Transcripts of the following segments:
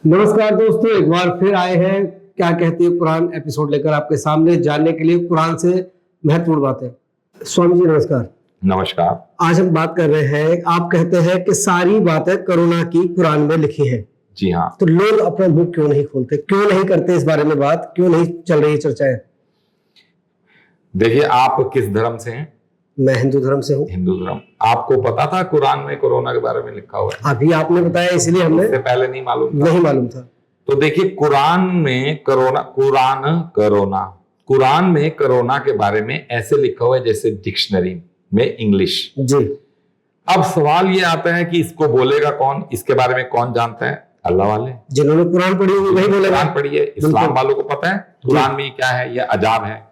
नमस्कार दोस्तों, एक बार फिर आए हैं क्या कहती है कुरान एपिसोड लेकर आपके सामने जानने के लिए कुरान से महत्वपूर्ण बातें। स्वामी जी नमस्कार। नमस्कार। आज हम बात कर रहे हैं, आप कहते हैं कि सारी बातें कोरोना की कुरान में लिखी है। जी हाँ। तो लोग अपना मुंह क्यों नहीं खोलते, क्यों नहीं करते इस बारे में बात, क्यों नहीं चल रही चर्चाएं? देखिए, आप किस धर्म से हैं? मैं हिंदू धर्म से हूँ। हिंदू धर्म। आपको पता था कुरान में कोरोना के बारे में लिखा हुआ है? अभी आपने बताया इसलिए हमने, इससे पहले नहीं मालूम था? नहीं मालूम था। तो देखिए, कुरान में कुरान में कोरोना के बारे में ऐसे लिखा हुआ है जैसे डिक्शनरी में इंग्लिश जी। अब सवाल ये आता है कि इसको बोलेगा कौन, इसके बारे में कौन जानता है? अल्लाह वाले, जिन्होंने कुरान पढ़ी होगी वही बोलेगा। कुरान पढ़ी है। इस्लाम वालों को पता है कुरान में क्या है, यह अजाब है।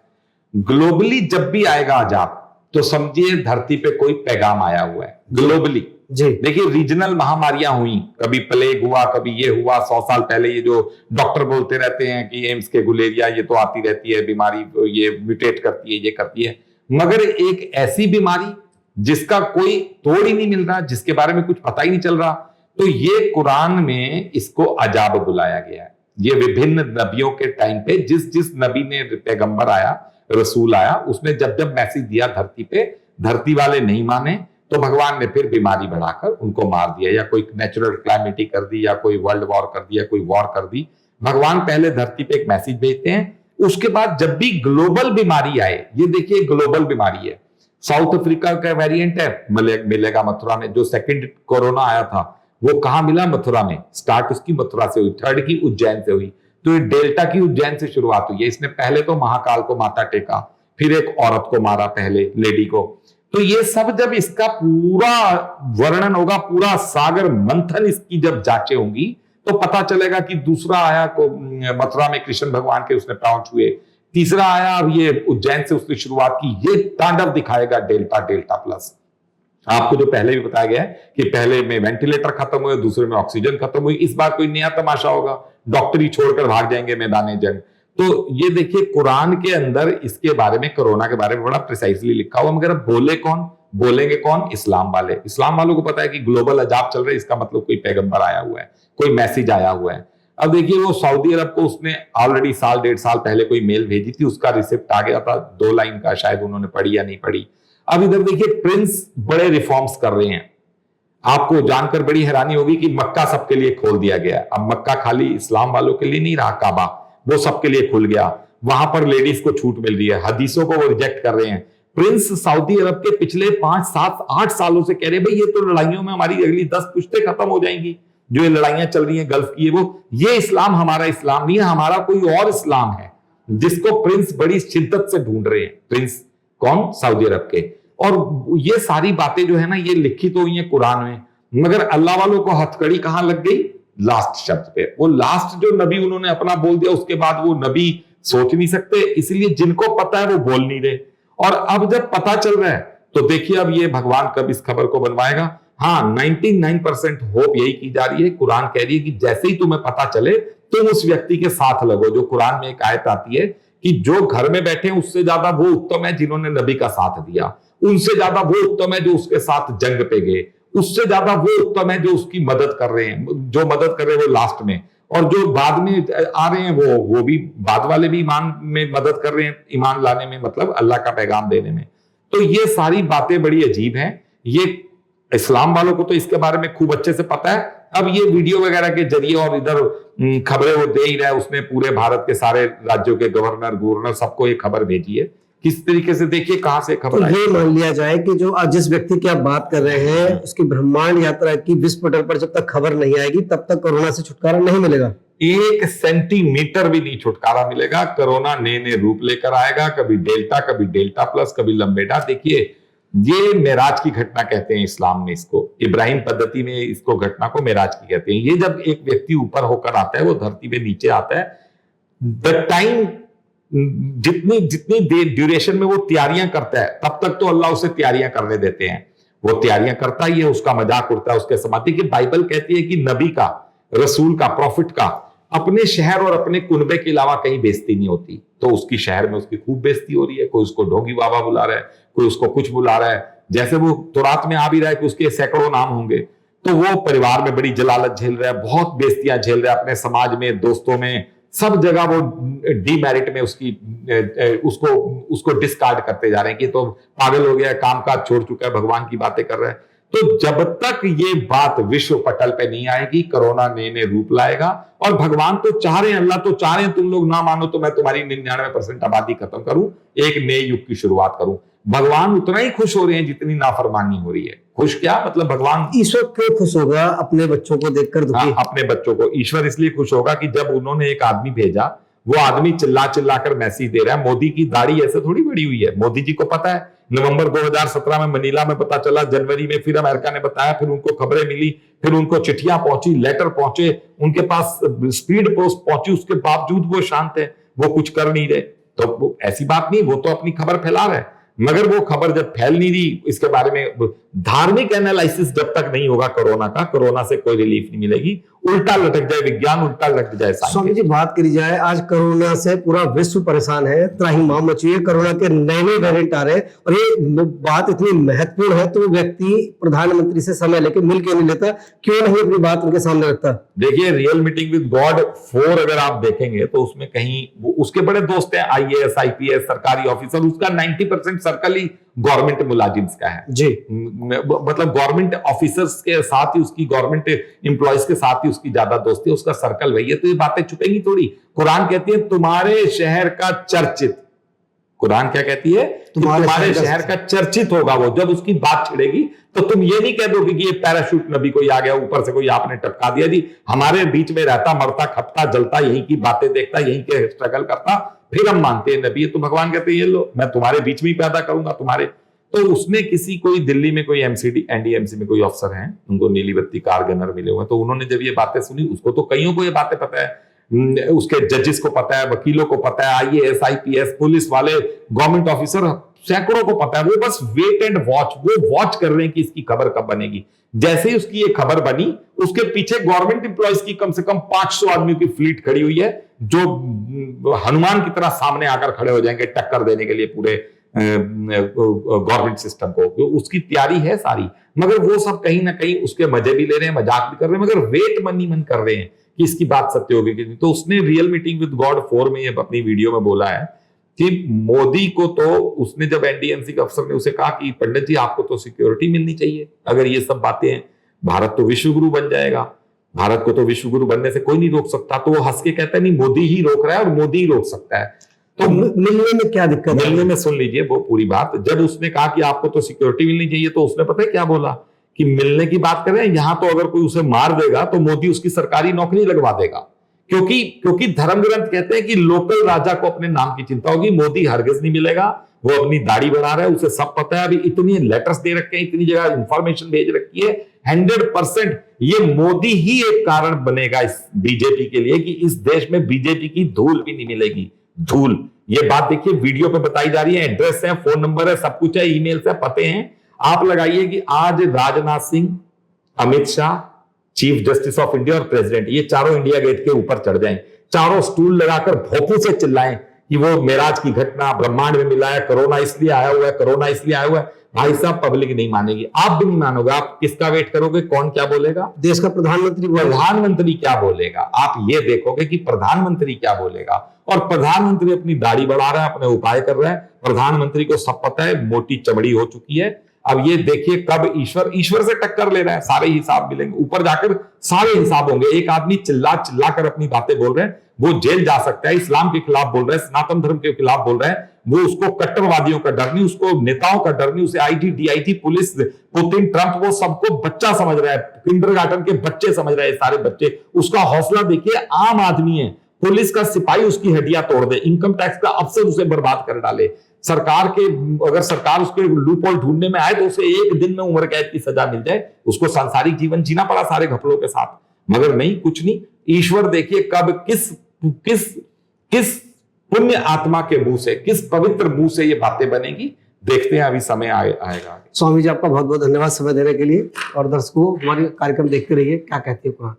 ग्लोबली जब भी आएगा अजाब तो समझिए धरती पे कोई पैगाम आया हुआ है ग्लोबली। जी। देखिए, रीजनल महामारियां हुई, कभी प्लेग हुआ, कभी ये हुआ। 100 साल पहले ये जो डॉक्टर बोलते रहते हैं कि एम्स के गुलेरिया ये तो आती रहती है बीमारी, ये म्यूटेट करती है, ये करती है, मगर एक ऐसी बीमारी जिसका कोई तोड़ ही नहीं मिल रहा, जिसके बारे में कुछ पता ही नहीं चल रहा, तो ये कुरान में इसको अजाब बुलाया गया है। ये विभिन्न नबियों के टाइम पे जिस नबी ने, पैगंबर आया, रसूल आया, उसने जब जब मैसेज दिया धरती पे, धरती वाले नहीं माने तो भगवान ने फिर बीमारी बढ़ाकर उनको मार दिया, या कोई नेचुरल क्लाइमिटी कर दी, या कोई वर्ल्ड वॉर कर दी, या कोई वॉर कर दी। भगवान पहले धरती पे एक मैसेज भेजते हैं, उसके बाद जब भी ग्लोबल बीमारी आए, ये देखिए ग्लोबल बीमारी है, साउथ अफ्रीका का वेरिएंट है, मिलेगा मथुरा में। जो सेकंड कोरोना आया था वो कहां मिला? मथुरा में। स्टार्ट उसकी मथुरा से हुई, थर्ड की उज्जैन से हुई, तो ये डेल्टा की उज्जैन से शुरुआत हुई है। इसने पहले तो महाकाल को माथा टेका, फिर एक औरत को मारा, पहले लेडी को। तो ये सब जब इसका पूरा वर्णन होगा, पूरा सागर मंथन इसकी जब जांचें होंगी, तो पता चलेगा कि दूसरा आया को मथुरा में कृष्ण भगवान के उसने प्राण छुए, तीसरा आया अब ये उज्जैन से उसने शुरुआत की। ये तांडव दिखाएगा डेल्टा प्लस। आपको जो पहले भी बताया गया है कि पहले में वेंटिलेटर खत्म हुए, दूसरे में ऑक्सीजन खत्म हुई, इस बार कोई नया तमाशा होगा, डॉक्टरी छोड़कर भाग जाएंगे मैदान जंग। तो ये देखिए कुरान के अंदर इसके बारे में, कोरोना के बारे में बड़ा प्रिसाइसली लिखा हुआ, मगर बोले कौन, बोलेंगे कौन? इस्लाम वाले। इस्लाम वालों को पता है कि ग्लोबल अजाब चल रहा है, इसका मतलब कोई पैगंबर आया हुआ है, कोई मैसेज आया हुआ है। अब देखिए, वो सऊदी अरब को उसने ऑलरेडी साल 1.5 साल पहले कोई मेल भेजी थी, उसका रिसिप्ट आ गया था 2 लाइन का, शायद उन्होंने पढ़ी या नहीं पढ़ी। अब इधर देखिए प्रिंस बड़े रिफॉर्म्स कर रहे हैं। आपको जानकर बड़ी हैरानी होगी कि मक्का सबके लिए खोल दिया गया। अब मक्का खाली इस्लाम वालों के लिए नहीं रहा, काबा वो सबके लिए खुल गया। वहां पर लेडीज को छूट मिल रही है, हदीसों को वो रिजेक्ट कर रहे हैं। प्रिंस सऊदी अरब के पिछले 5, 7, 8 सालों से कह रहे भाई ये तो लड़ाइयों में हमारी अगली 10 पुश्तें खत्म हो जाएंगी, जो ये लड़ाइयां चल रही हैं गल्फ की, ये इस्लाम हमारा इस्लाम नहीं है, हमारा कोई और इस्लाम है, जिसको प्रिंस बड़ी शिद्दत से ढूंढ रहे हैं। प्रिंस कौन? सऊदी अरब के। और ये सारी बातें जो है ना, ये लिखित हुई है कुरान में, मगर अल्लाह वालों को हथकड़ी कहां लग गई? लास्ट शब्द पे। वो लास्ट जो नबी उन्होंने अपना बोल दिया, उसके बाद वो नबी सोच नहीं सकते, इसलिए जिनको पता है वो बोल नहीं रहे। और अब जब पता चल रहा है तो देखिए अब ये भगवान कब इस खबर को बनवाएगा। हाँ, 99% होप यही की जा रही है, कुरान कह रही है कि जैसे ही तुम्हें पता चले तुम उस व्यक्ति के साथ लगो। जो कुरान में एक आयत आती है कि जो घर में बैठे हैं उससे ज्यादा वो उत्तम है जिन्होंने नबी का साथ दिया, उनसे ज्यादा वो उत्तम है जो उसके साथ जंग पे गए, उससे ज्यादा वो उत्तम है जो उसकी मदद कर रहे हैं, जो मदद कर रहे हैं वो लास्ट में, और जो बाद में आ रहे हैं वो भी, बाद वाले भी ईमान में मदद कर रहे हैं, ईमान लाने में, मतलब अल्लाह का पैगाम देने में। तो ये सारी बातें बड़ी अजीब हैं। ये इस्लाम वालों को तो इसके बारे में खूब अच्छे से पता है। अब ये वीडियो वगैरह के जरिए और इधर खबरें वो दे ही रहा है, उसने पूरे भारत के सारे राज्यों के गवर्नर सबको ये खबर भेजी है। किस तरीके से, देखिए कहां से खबर तो ये मान लिया जाए कि जो जिस व्यक्ति की आप बात कर रहे हैं उसकी ब्रह्मांड यात्रा की विश्व पटल पर जब तक खबर नहीं आएगी तब तक कोरोना से छुटकारा नहीं मिलेगा। 1 सेंटीमीटर भी नहीं छुटकारा मिलेगा। कोरोना नए नए रूप लेकर आएगा, कभी डेल्टा प्लस, कभी लंबेटा। देखिए ये मेराज की घटना कहते हैं इस्लाम में, इसको इब्राहिम पद्धति में इसको घटना को मेराज की कहते हैं। ये जब एक व्यक्ति ऊपर होकर आता है, वो धरती पे नीचे आता है, द टाइम जितनी देर ड्यूरेशन में वो तैयारियां करता है, तब तक तो अल्लाह उसे तैयारियां करने देते हैं। वो तैयारियां करता ही है, उसका मजाक उड़ता है उसके समाधि की। बाइबल कहती है कि नबी का, रसूल का, प्रॉफिट का अपने शहर और अपने कुनबे के अलावा कहीं बेइज्जती नहीं होती। तो उसकी शहर में उसकी खूब बेइज्जती हो रही है। कोई उसको ढोंगी बाबा बुला रहा है, कोई उसको कुछ बुला रहा है। जैसे वो तौरात में आ भी रहा है कि उसके सैकड़ों नाम होंगे, तो वो परिवार में बड़ी जलालत झेल रहा है, बहुत बेइज्जतियां झेल रहा है अपने समाज में, दोस्तों में, सब जगह वो डीमेरिट में उसको डिस्कार्ड करते जा रहे हैं कि तो पागल हो गया, काम काज छोड़ चुका है, भगवान की बातें कर रहा है। तो जब तक ये बात विश्व पटल पे नहीं आएगी, कोरोना नए नए रूप लाएगा। और भगवान तो चाह रहे हैं, अल्लाह तो चाह रहे हैं तुम लोग ना मानो तो मैं तुम्हारी 99% आबादी खत्म करूं, एक नए युग की शुरुआत करूं। भगवान उतना ही खुश हो रहे हैं जितनी नाफरमानी हो रही है। खुश क्या मतलब, भगवान ईश्वर क्यों खुश होगा अपने बच्चों को देखकर दुखी? अपने बच्चों को ईश्वर इसलिए खुश होगा कि जब उन्होंने एक आदमी भेजा, वो आदमी चिल्ला चिल्ला कर मैसेज दे रहा है। मोदी की दाढ़ी ऐसे थोड़ी बड़ी हुई है, मोदी जी को पता है। नवंबर 2017 में मनीला में पता चला, जनवरी में फिर अमेरिका ने बताया, फिर उनको खबरें मिली, फिर उनको चिट्ठियां पहुंची, लेटर पहुंचे, उनके पास स्पीड पोस्ट पहुंची, उसके बावजूद वो शांत है, वो कुछ कर नहीं रहे। तो ऐसी बात नहीं, वो तो अपनी खबर फैला रहे हैं, मगर वो खबर जब फैल नहीं रही, इसके बारे में धार्मिक एनालिसिस जब तक नहीं होगा कोरोना का, कोरोना से कोई रिलीफ नहीं मिलेगी। उल्टा लटक जाए विज्ञान, उल्टा लटक जाए साइंस। स्वामी जी, बात करी जाए, आज कोरोना से पूरा विश्व परेशान है, त्राहिमाम मची है, कोरोना के नए नए वेरिएंट आ रहे हैं, और ये बात इतनी महत्वपूर्ण है तो व्यक्ति प्रधानमंत्री से समय लेके मिल क्यों नहीं लेता, क्यों नहीं अपनी बात उनके सामने रखता? देखिए, रियल मीटिंग विद गॉड 4 अगर आप देखेंगे तो उसमें कहीं उसके बड़े दोस्त हैं, IAS IPS सरकारी ऑफिसर, उसका 90% सर्कल ही गवर्नमेंट मुलाजिम्स का है जी। मतलब गवर्नमेंट ऑफिसर्स के साथ ही उसकी, गवर्नमेंट एम्प्लॉयज के साथ ही उसकी ज्यादा दोस्ती है, उसका सर्कल वही है। तो ये बातें छुपेंगी थोड़ी। कुरान कहती है तुम्हारे शहर का चर्चित, कुरान क्या कहती है? तुम्हारे शहर का चर्चित होगा वो। जब उसकी बात छिड़ेगी तो तुम ये नहीं कह दोगे कि ये पैराशूट नबी कोई आ गया, ऊपर से कोई आपने टपका दिया। जी, हमारे बीच में रहता, मरता, खपता, जलता, यहीं की बातें देखता, यहीं के स्ट्रगल करता, फिर हम मानते हैं नबी। तो भगवान कहते हैं ये लो, मैं तुम्हारे बीच में ही पैदा करूंगा तुम्हारे। तो उसने किसी, कोई दिल्ली में कोई MCD NDMC में कोई अफसर हैं, उनको नीली बत्ती कार गनर मिले हुए, तो उन्होंने जब ये बातें सुनी, उसको तो कईयों को ये बातें पता है, उसके जजेस को पता है, वकीलों को पता है, IAS IPS पुलिस वाले, गवर्नमेंट ऑफिसर, सैकड़ों को पता है। वो बस वेट एंड वॉच, वो वॉच कर रहे हैं कि इसकी खबर कब बनेगी। जैसे ही उसकी ये खबर बनी, उसके पीछे गवर्नमेंट एम्प्लॉयज की कम से कम 500 आदमियों की फ्लीट खड़ी हुई है, जो हनुमान की तरह सामने आकर खड़े हो जाएंगे टक्कर देने के लिए पूरे गवर्नमेंट सिस्टम को। तो उसकी तैयारी है सारी, मगर वो सब कहीं ना कहीं उसके मजे भी ले रहे हैं, मजाक भी कर रहे हैं, मगर वेट मन कर रहे हैं कि इसकी बात सत्य होगी कि नहीं। तो उसने रियल मीटिंग विद गॉड 4 में ये अपनी वीडियो में बोला है कि मोदी को तो, उसने जब NDMC के अफसर ने उसे कहा कि पंडित जी आपको तो सिक्योरिटी मिलनी चाहिए, अगर ये सब बातें हैं, भारत तो विश्वगुरु बन जाएगा, भारत को तो विश्वगुरु बनने से कोई नहीं रोक सकता। तो वो हंस के कहता है नहीं, मोदी ही रोक रहा है और मोदी ही रोक सकता है। तो मिलने में क्या दिक्कत है? मिलने में सुन लीजिए वो पूरी बात। जब उसने कहा कि आपको तो सिक्योरिटी मिलनी चाहिए, तो उसने पता है क्या बोला कि मिलने की बात करें, यहां तो अगर कोई उसे मार देगा तो मोदी उसकी सरकारी नौकरी लगवा देगा, क्योंकि धर्म ग्रंथ कहते हैं कि लोकल राजा को अपने नाम की चिंता होगी। मोदी हरगिज नहीं मिलेगा, वो अपनी दाढ़ी बढ़ा रहा है, उसे सब पता है। अभी इतनी लेटर्स दे रखे हैं, इतनी जगह इंफॉर्मेशन भेज रखी है, 100% ये मोदी ही एक कारण बनेगा इस बीजेपी के लिए कि इस देश में बीजेपी की धूल भी नहीं मिलेगी, धूल। ये बात देखिए वीडियो पे बताई जा रही है, एड्रेस है, फोन नंबर है, सब कुछ है, ईमेल है, पते हैं। आप लगाइए कि आज Rajnath Singh, Amit Shah, chief justice of India और प्रेसिडेंट, ये चारों इंडिया गेट के ऊपर चढ़ जाएं, चारों स्टूल लगाकर भोंपू से चिल्लाएं कि वो मेराज की घटना ब्रह्मांड में मिला है, कोरोना इसलिए आया हुआ है, कोरोना इसलिए आया हुआ है। भाई साहब, पब्लिक नहीं मानेगी, आप भी नहीं मानोगे। आप किसका वेट करोगे? कौन क्या बोलेगा? देश का प्रधानमंत्री क्या बोलेगा? आप ये देखोगे कि प्रधानमंत्री क्या बोलेगा। और प्रधानमंत्री अपनी दाढ़ी बढ़ा रहा है, अपने उपाय कर रहा है। प्रधानमंत्री को सब पता है, मोटी चमड़ी हो चुकी है। अब ये देखिए कब ईश्वर से टक्कर ले रहा है, सारे हिसाब मिलेंगे, ऊपर जाकर सारे हिसाब होंगे। एक आदमी चिल्ला चिल्ला कर अपनी बातें बोल रहे हैं, वो जेल जा सकता है, इस्लाम के खिलाफ बोल रहा है, सनातन धर्म के खिलाफ बोल रहा है। वो, उसको कट्टरवादियों का डर नहीं, उसको नेताओं का डर नहीं, उसे IT DIT police, Putin, Trump, वो सबको बच्चा समझ रहा है, किंडरगार्टन के बच्चे समझ रहे हैं, सारे बच्चे। उसका हौसला देखिए, आम आदमी है, पुलिस का सिपाही उसकी हड्डियां तोड़ दे, इनकम टैक्स का अफसर उसे बर्बाद कर डाले, अगर सरकार उसके लूप होल ढूंढने में आए तो उसे 1 दिन में उम्र कैद की सजा मिल जाए, उसको सांसारिक जीवन जीना पड़ा सारे घपलों के साथ। मगर नहीं, कुछ नहीं। ईश्वर देखिए कब किस पुण्य आत्मा के मुंह से, किस पवित्र मुंह से ये बातें बनेगी, देखते हैं, अभी समय आएगा। स्वामी जी, आपका बहुत बहुत धन्यवाद समय देने के लिए, और दर्शकों हमारे कार्यक्रम देखते रहिए क्या कहती है कुरान।